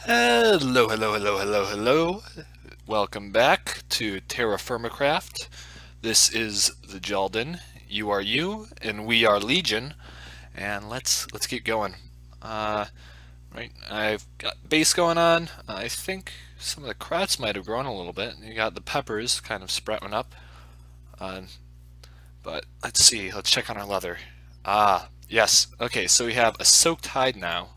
Hello, hello, hello, hello, hello. Welcome back to TerraFirmaCraft. This is the Jalden. You are you, and we are Legion. And let's keep going. Right, I've got base going on. I think some of the crops might have grown a little bit. You got the peppers kind of sprouting up. Uh, but let's see. Let's check on our leather. Yes. Okay, so we have a soaked hide now.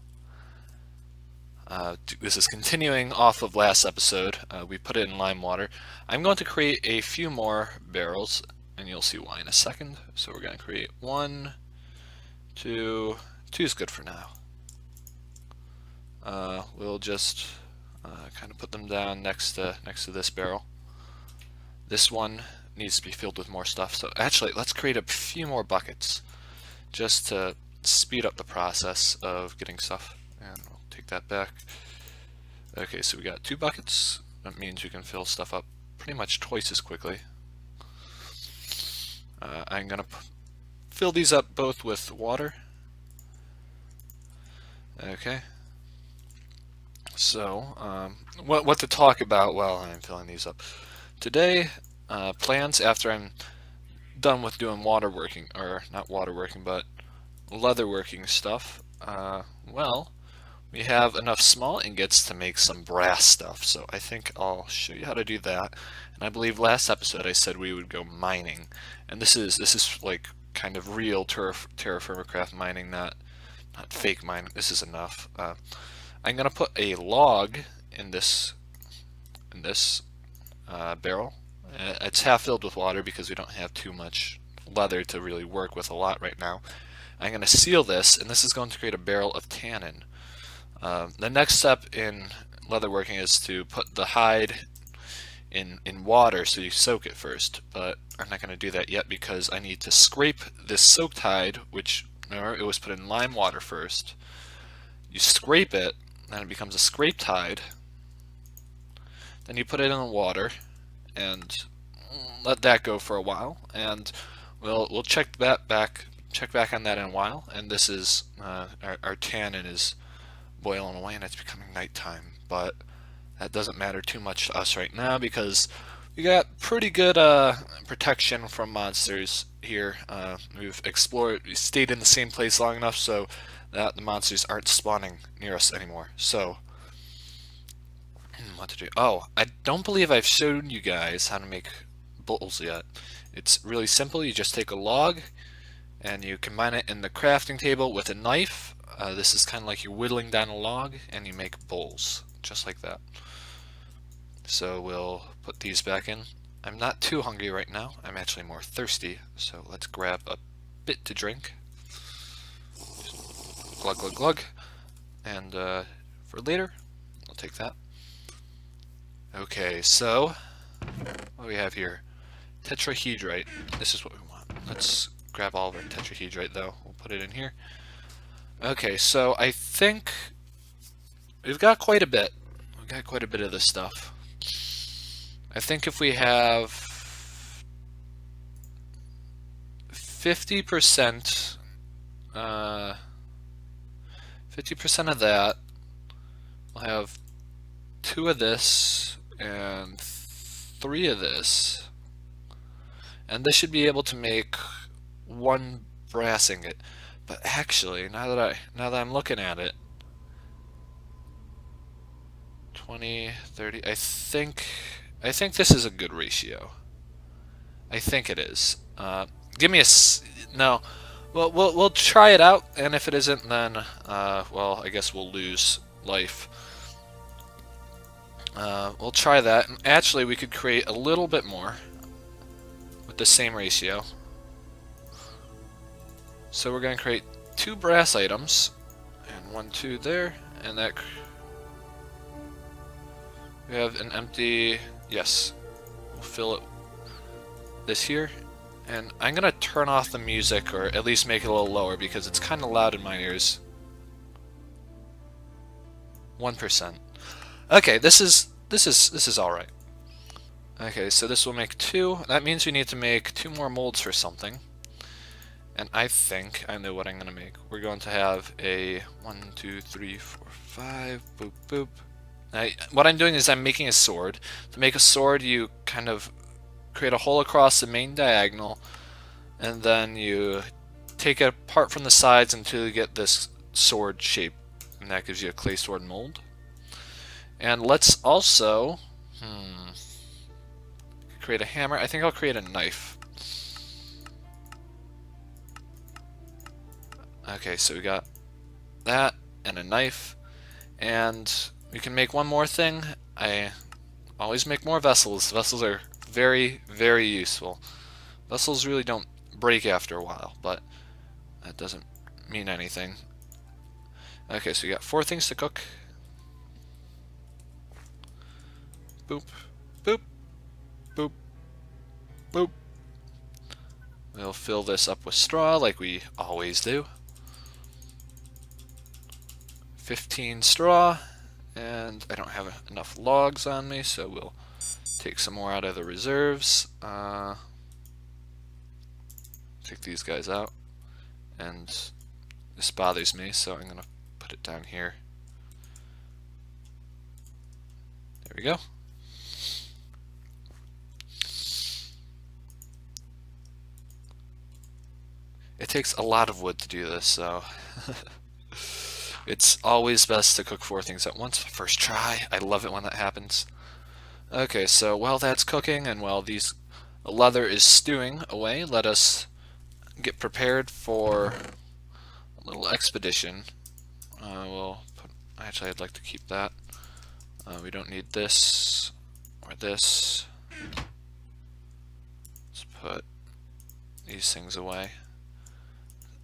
This is continuing off of last episode. We put it in lime water. I'm going to create a few more barrels, and you'll see why in a second. So we're going to create one, two. Two is good for now. We'll just kind of put them down next to this barrel. This one needs to be filled with more stuff. So actually, let's create a few more buckets just to speed up the process of getting stuff. And we'll take that back. Okay, so we got 2 buckets. That means we can fill stuff up pretty much twice as quickly. I'm gonna fill these up both with water. Okay. So, what to talk about while I'm filling these up? Today, plans after I'm done with doing waterworking, or not waterworking, but leatherworking stuff. Well, we have enough small ingots to make some brass stuff, so I think I'll show you how to do that. And I believe last episode I said we would go mining, and this is like kind of real TerraFirmaCraft mining, not fake mining. This is enough. I'm gonna put a log in this barrel. It's half filled with water because we don't have too much leather to really work with a lot right now. I'm gonna seal this, and this is going to create a barrel of tannin. The next step in leatherworking is to put the hide in water, so you soak it first, but I'm not going to do that yet because I need to scrape this soaked hide, which remember, it was put in lime water first. You scrape it, then it becomes a scraped hide. Then you put it in the water and let that go for a while, and we'll check back on that in a while. And this is our tannin is boiling away and it's becoming nighttime, but that doesn't matter too much to us right now because we got pretty good protection from monsters here. We've stayed in the same place long enough so that the monsters aren't spawning near us anymore. So, what to do? Oh, I don't believe I've shown you guys how to make bowls yet. It's really simple. You just take a log and you combine it in the crafting table with a knife. This is kind of like you're whittling down a log and you make bowls, just like that. So we'll put these back in. I'm not too hungry right now. I'm actually more thirsty, so let's grab a bit to drink. Glug, glug, glug. And for later, I'll take that. Okay, so what do we have here? Tetrahedrite. This is what we want. Let's grab all of our tetrahedrite though. We'll put it in here. Okay, so I think we've got quite a bit. We've got quite a bit of this stuff. I think if we have 50%, 50% of that, we'll have 2 of this and 3 of this, and this should be able to make 1 brass ingot. But actually, now that I'm looking at it, 20, 30, I think this is a good ratio. I think it is. Give me a no. Well, we'll try it out, and if it isn't, then well, I guess we'll lose life. We'll try that, and actually, we could create a little bit more with the same ratio. So we're going to create 2 brass items, and 1, 2 there, and that we have an empty. Yes, we'll fill it this here, and I'm gonna turn off the music, or at least make it a little lower because it's kind of loud in my ears. 1%. Okay, this is all right. Okay, so this will make 2. That means we need to make 2 more molds for something. And I think I know what I'm gonna make. We're going to have a 1, 2, 3, 4, 5. Boop boop. What I'm doing is I'm making a sword. To make a sword, you kind of create a hole across the main diagonal, and then you take it apart from the sides until you get this sword shape, and that gives you a clay sword mold. And let's also create a hammer. I think I'll create a knife. Okay, so we got that and a knife, and we can make one more thing. I always make more vessels. Vessels are very, very useful. Vessels really don't break after a while, but that doesn't mean anything. Okay, so we got 4 things to cook. Boop, boop, boop, boop. We'll fill this up with straw like we always do. 15 straw, and I don't have enough logs on me, so we'll take some more out of the reserves. Take these guys out, and this bothers me, so I'm gonna put it down here. There we go. It takes a lot of wood to do this, so it's always best to cook 4 things at once. First try. I love it when that happens. Okay, so while that's cooking and while these leather is stewing away, let us get prepared for a little expedition. Actually, I'd like to keep that. We don't need this or this. Let's put these things away.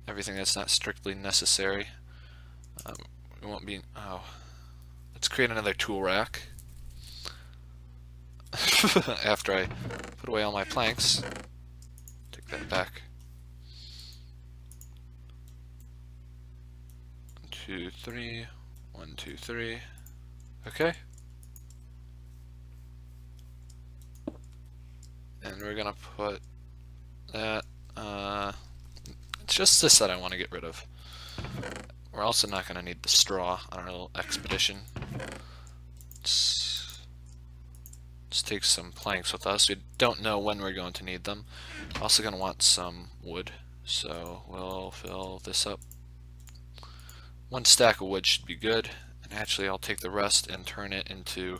Everything that's not strictly necessary. We won't be. Oh, let's create another tool rack. After I put away all my planks, take that back. 1, 2, 3. 1, 2, 3. Okay. And we're gonna put that. It's just this that I want to get rid of. We're also not gonna need the straw on our little expedition. Let's take some planks with us. We don't know when we're going to need them. We're also gonna want some wood, so we'll fill this up. 1 stack of wood should be good, and actually I'll take the rest and turn it into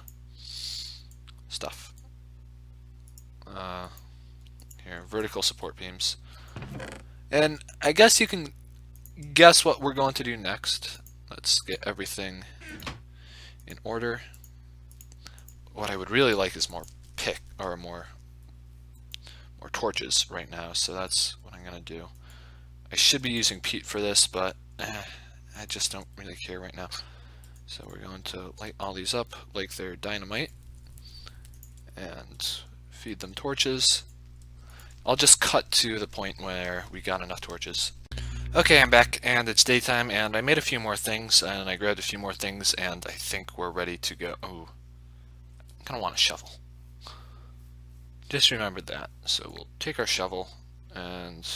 stuff. Here, vertical support beams. And I guess you can guess what we're going to do next. Let's get everything in order. What I would really like is more more torches right now, so that's what I'm gonna do. I should be using peat for this, but I just don't really care right now. So we're going to light all these up like they're dynamite and feed them torches. I'll just cut to the point where we got enough torches. Okay, I'm back, and it's daytime, and I made a few more things, and I grabbed a few more things, and I think we're ready to go. Oh, I kind of want a shovel. Just remembered that. So we'll take our shovel, and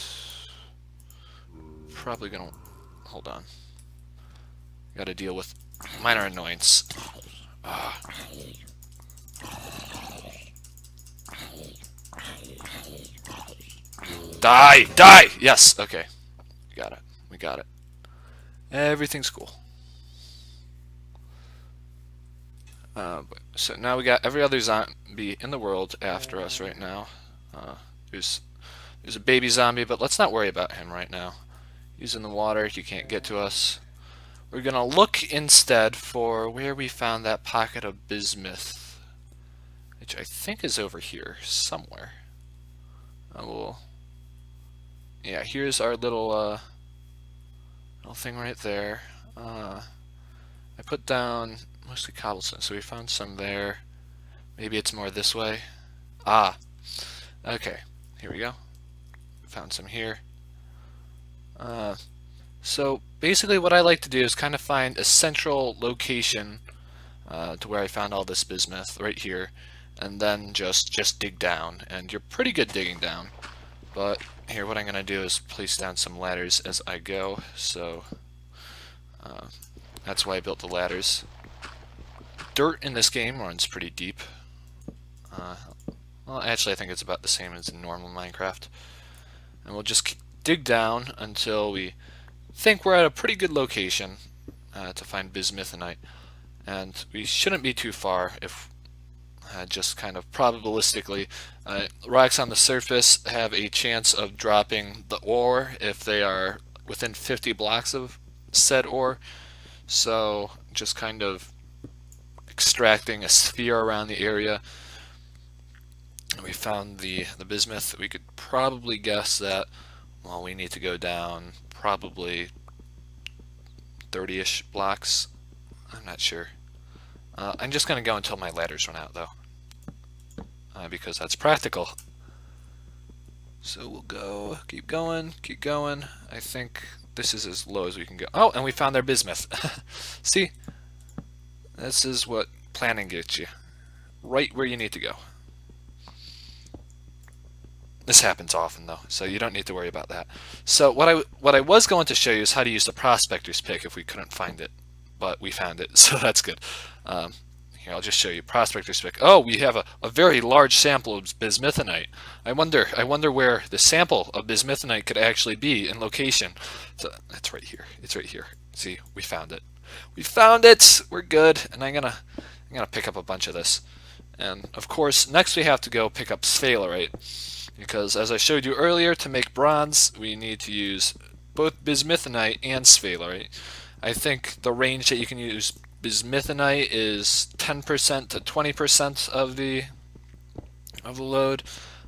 probably gonna hold on. Got to deal with minor annoyance. Die! Die! Yes, okay. We got it. We got it. Everything's cool. So now we got every other zombie in the world after us right now. There's a baby zombie, but let's not worry about him right now. He's in the water. He can't get to us. We're gonna look instead for where we found that pocket of bismuth, which I think is over here somewhere. Yeah, here's our little thing right there. I put down mostly cobblestone, so we found some there. Maybe it's more this way. Ah, okay. Here we go. Found some here. So basically what I like to do is kind of find a central location to where I found all this bismuth right here, and then just dig down. And you're pretty good digging down. But here, what I'm going to do is place down some ladders as I go. So that's why I built the ladders. dirt in this game runs pretty deep. Well, actually, I think it's about the same as in normal Minecraft. And we'll just dig down until we think we're at a pretty good location to find bismuthinite. And we shouldn't be too far if just kind of probabilistically. Rocks on the surface have a chance of dropping the ore if they are within 50 blocks of said ore. So just kind of extracting a sphere around the area. We found the bismuth. We could probably guess that, well, we need to go down probably 30-ish blocks. I'm not sure. I'm just going to go until my ladders run out, though, because that's practical. So we'll go, keep going, keep going. I think this is as low as we can go. Oh, and we found our bismuth. See? This is what planning gets you. Right where you need to go. This happens often, though, so you don't need to worry about that. So what I was going to show you is how to use the prospector's pick if we couldn't find it, but we found it, so that's good. Here, I'll just show you prospector's pick. Oh, we have a very large sample of bismuthinite. I wonder where the sample of bismuthinite could actually be in location. So it's right here. It's right here. See, we found it. We found it. We're good. And I'm gonna pick up a bunch of this. And of course, next we have to go pick up sphalerite. Because as I showed you earlier, to make bronze, we need to use both bismuthinite and sphalerite. I think the range that you can use bismuthinite is 10% to 20% of the load.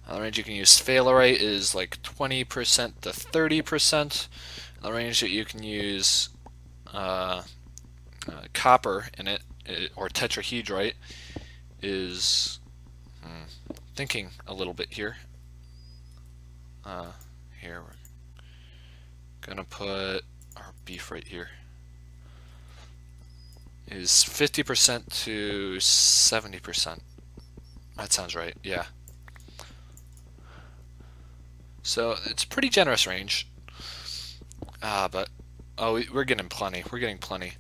The range you can use sphalerite is like 20% to 30%. The range that you can use copper in it, or tetrahedrite, is thinking a little bit here. Here we're gonna put our beef right here. Is 50% to 70%. That sounds right, yeah. So it's a pretty generous range. But we're getting plenty. We're getting plenty.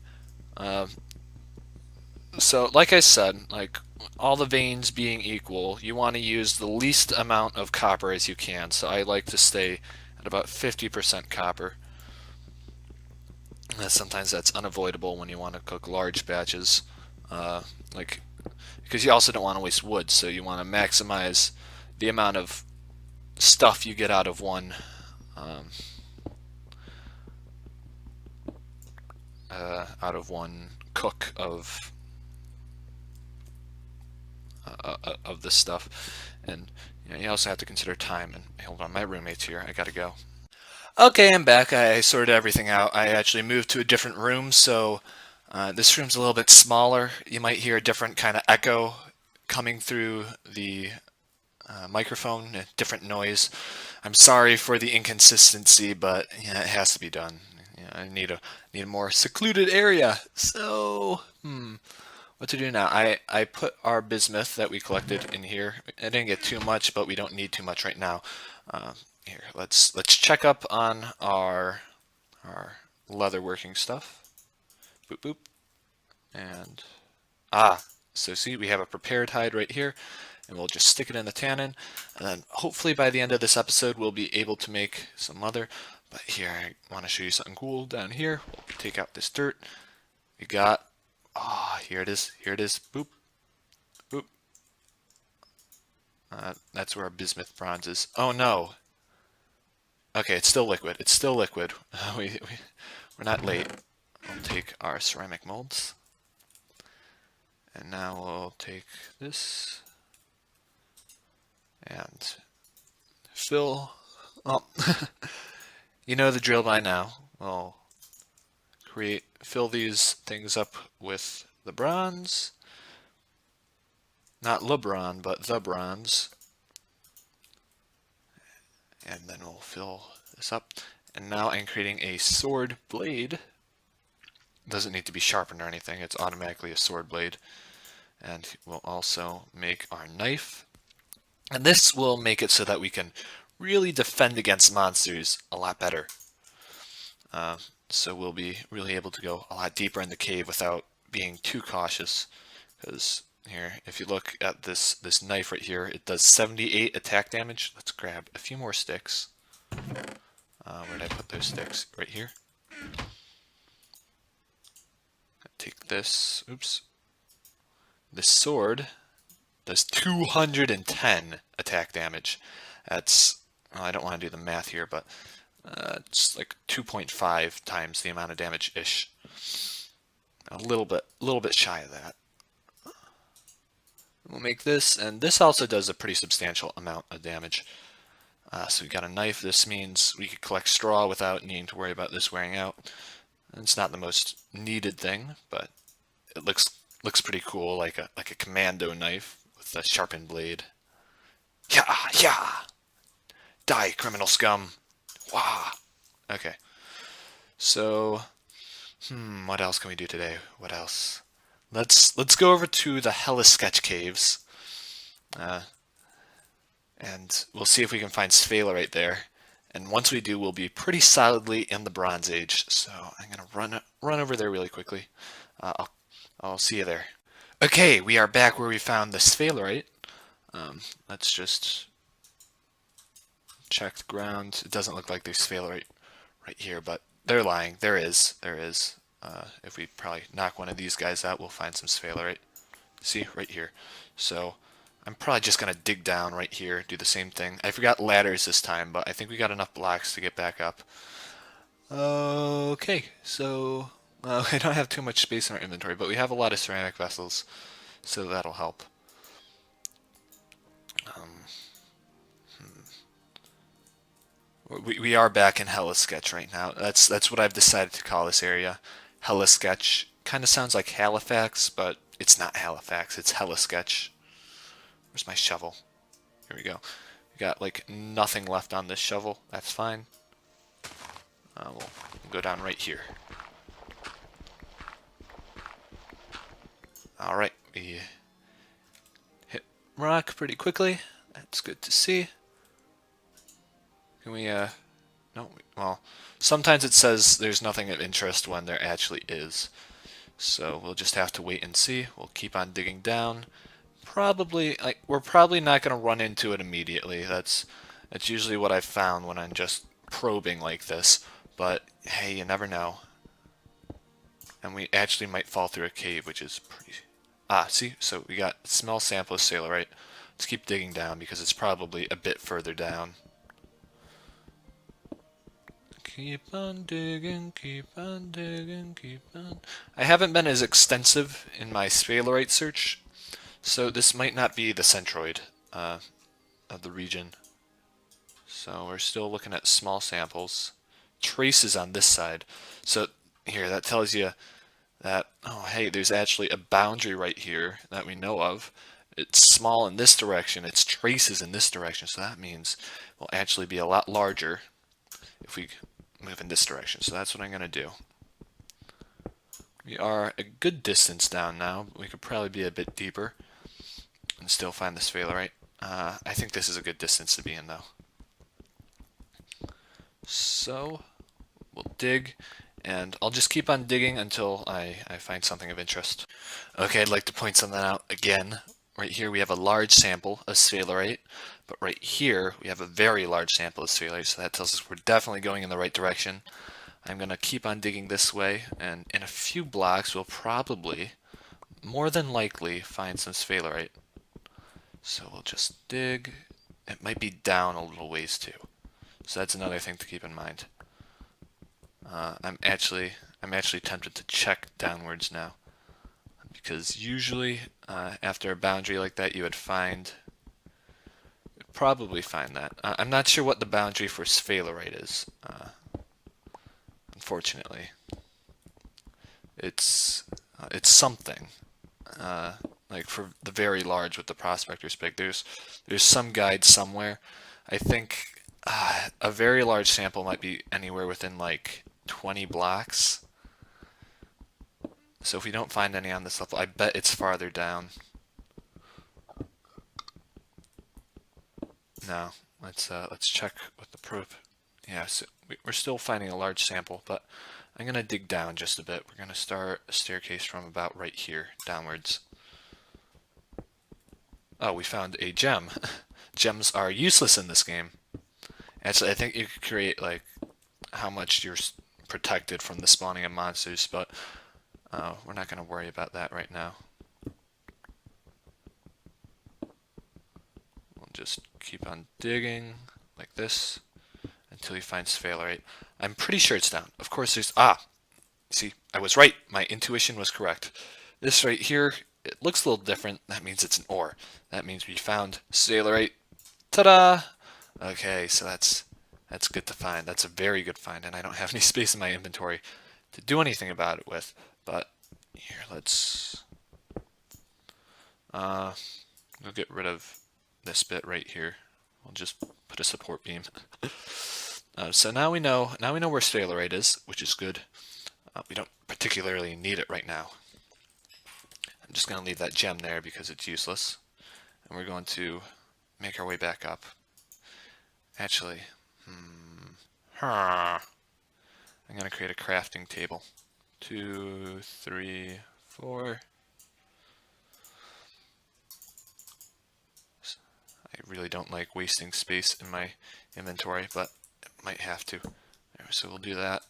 So like I said, like all the veins being equal, you want to use the least amount of copper as you can. So I like to stay at about 50% copper. Sometimes that's unavoidable when you want to cook large batches, because you also don't want to waste wood, so you want to maximize the amount of stuff you get out of one cook of this stuff. And you also have to consider time. And hold on, my roommate's here. I gotta go. Okay, I'm back. I sorted everything out. I actually moved to a different room, so this room's a little bit smaller. You might hear a different kind of echo coming through the microphone, a different noise. I'm sorry for the inconsistency, but yeah, it has to be done. I need a more secluded area. So, what to do now? I put our bismuth that we collected in here. I didn't get too much, but we don't need too much right now. Here, let's check up on our leather working stuff. Boop boop. And so see, we have a prepared hide right here, and we'll just stick it in the tannin, and then hopefully by the end of this episode we'll be able to make some leather. But here, I want to show you something cool down here. We'll take out this dirt. We got, here it is, boop, boop. That's where our bismuth bronze is. Oh no. Okay, it's still liquid. It's still liquid. We're not late. We'll take our ceramic molds. And now we'll take this and fill. Oh, you know the drill by now. We'll fill these things up with the bronze. Not LeBron, but the bronze. And then we'll fill this up. And now I'm creating a sword blade. It doesn't need to be sharpened or anything. It's automatically a sword blade. And we'll also make our knife. And this will make it so that we can really defend against monsters a lot better. So we'll be really able to go a lot deeper in the cave without being too cautious. Because here, if you look at this knife right here, it does 78 attack damage. Let's grab a few more sticks. Where did I put those sticks? Right here. Take this. Oops. This sword does 210 attack damage. That's, well, I don't want to do the math here, but it's like 2.5 times the amount of damage-ish. A little bit shy of that. We'll make this, and this also does a pretty substantial amount of damage. So we got a knife. This means we could collect straw without needing to worry about this wearing out. It's not the most needed thing, but it looks pretty cool, like a commando knife with a sharpened blade. Yeah, yeah. Die, criminal scum. Wah. Okay. So, what else can we do today? What else? Let's go over to the Hellas Sketch Caves, and we'll see if we can find sphalerite there. And once we do, we'll be pretty solidly in the Bronze Age. So I'm gonna run over there really quickly. I'll see you there. Okay, we are back where we found the sphalerite. Let's just check the ground. It doesn't look like there's sphalerite right here, but they're lying. There is. If we probably knock one of these guys out, we'll find some sphalerite. See, right here. So I'm probably just going to dig down right here, do the same thing. I forgot ladders this time, but I think we got enough blocks to get back up. Okay, so I don't have too much space in our inventory, but we have a lot of ceramic vessels, so that'll help. We are back in Hellas Sketch right now. That's what I've decided to call this area. Hellas Sketch kind of sounds like Halifax, but it's not Halifax. It's Hellas Sketch. Where's my shovel? Here we go. We got like nothing left on this shovel. That's fine. We'll go down right here. All right, we hit rock pretty quickly. That's good to see. Can we, no, well, sometimes it says there's nothing of interest when there actually is. So we'll just have to wait and see. We'll keep on digging down. Probably, like, we're probably not going to run into it immediately. That's usually what I've found when I'm just probing like this. But, hey, you never know. And we actually might fall through a cave, which is pretty... Ah, see? So we got small sample of sailorite. Let's keep digging down because it's probably a bit further down. Keep on digging, keep on digging, keep on... I haven't been as extensive in my sphalerite search, so this might not be the centroid of the region. So we're still looking at small samples. Traces on this side. So here, that tells you that, oh hey, there's actually a boundary right here that we know of. It's small in this direction, it's traces in this direction, so that means it will actually be a lot larger if we move in this direction. So that's what I'm going to do. We are a good distance down now, but we could probably be a bit deeper and still find the sphalerite. I think this is a good distance to be in though. So we'll dig, and I'll just keep on digging until I find something of interest. Okay, I'd like to point something out again. Right here we have a large sample of sphalerite, but right here we have a very large sample of sphalerite, so that tells us we're definitely going in the right direction. I'm going to keep on digging this way, and in a few blocks we'll probably, more than likely, find some sphalerite. So we'll just dig. It might be down a little ways too, so that's another thing to keep in mind. I'm actually tempted to check downwards now, because usually after a boundary like that you would probably find that. I'm not sure what the boundary for sphalerite is, unfortunately. It's something, like for the very large with the prospector's pick. There's some guide somewhere. I think a very large sample might be anywhere within like 20 blocks. So if we don't find any on this level, I bet it's farther down. No, let's check with the probe. Yeah, so we're still finding a large sample, but I'm gonna dig down just a bit. We're gonna start a staircase from about right here downwards. Oh, we found a gem. Gems are useless in this game. Actually, I think you could create like how much you're protected from the spawning of monsters, but we're not going to worry about that right now. We'll just keep on digging like this until you find sphalerite. I'm pretty sure it's down. Of course there's... see, I was right. My intuition was correct. This right here, it looks a little different. That means it's an ore. That means we found sphalerite. Ta-da! Okay, so that's good to find. That's a very good find, and I don't have any space in my inventory to do anything about it with. But here, let's we'll get rid of this bit right here. We'll just put a support beam. So now we know where sphalerite is, which is good. We don't particularly need it right now. I'm just going to leave that gem there because it's useless. And we're going to make our way back up. Actually, I'm going to create a crafting table. 2, 3, 4. I really don't like wasting space in my inventory, but I might have to. So we'll do that,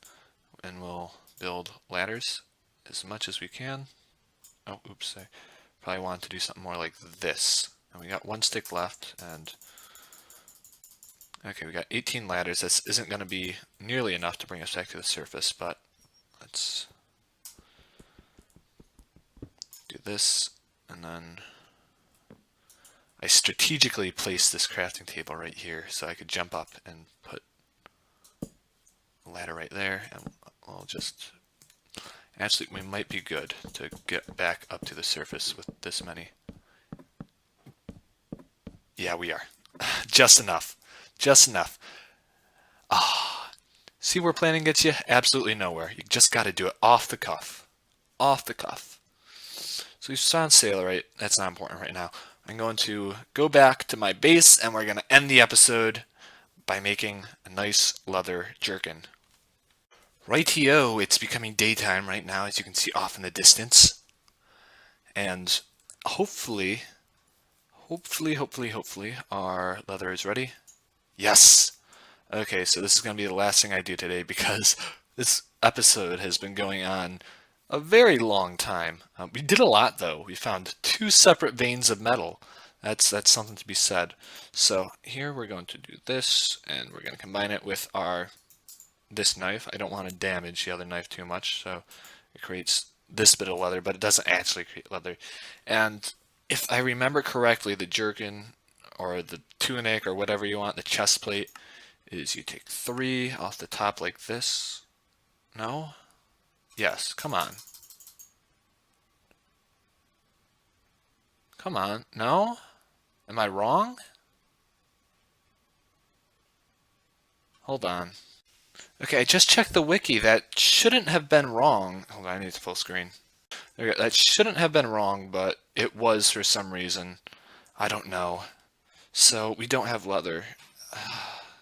and we'll build ladders as much as we can. Oh, oops, I probably want to do something more like this. And we got 1 stick left, and okay, we got 18 ladders. This isn't going to be nearly enough to bring us back to the surface, but let's do this, and then I strategically placed this crafting table right here so I could jump up and put a ladder right there, and we'll just... Actually, we might be good to get back up to the surface with this many. Yeah, we are. Just enough. Just enough. See where planning gets you? Absolutely nowhere. You just got to do it off the cuff. Off the cuff. So we've found sphalerite. That's not important right now. I'm going to go back to my base, and we're going to end the episode by making a nice leather jerkin. Rightio, it's becoming daytime right now, as you can see off in the distance. And hopefully, our leather is ready. Yes! Okay, so this is going to be the last thing I do today because this episode has been going on a very long time. We did a lot though. We found 2 separate veins of metal. That's something to be said. So here we're going to do this, and we're going to combine it with this knife. I don't want to damage the other knife too much, so it creates this bit of leather, but it doesn't actually create leather. And if I remember correctly, the jerkin or the tunic or whatever you want, the chest plate, is you take 3 off the top like this. No? Yes, come on. Come on. No? Am I wrong? Hold on. Okay, I just checked the wiki. That shouldn't have been wrong. Hold on, I need to full screen. Okay, that shouldn't have been wrong, but it was for some reason. I don't know. So we don't have leather.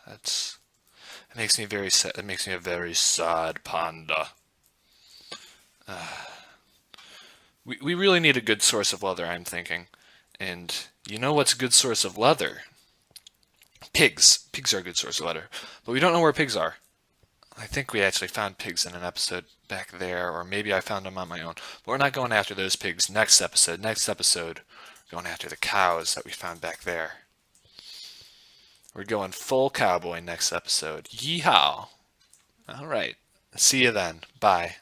It makes me very sad. It makes me a very sad panda. We really need a good source of leather, I'm thinking. And you know what's a good source of leather? Pigs. Pigs are a good source of leather. But we don't know where pigs are. I think we actually found pigs in an episode back there, or maybe I found them on my own. But we're not going after those pigs next episode. Next episode, we're going after the cows that we found back there. We're going full cowboy next episode. Yeehaw! Alright. See you then. Bye.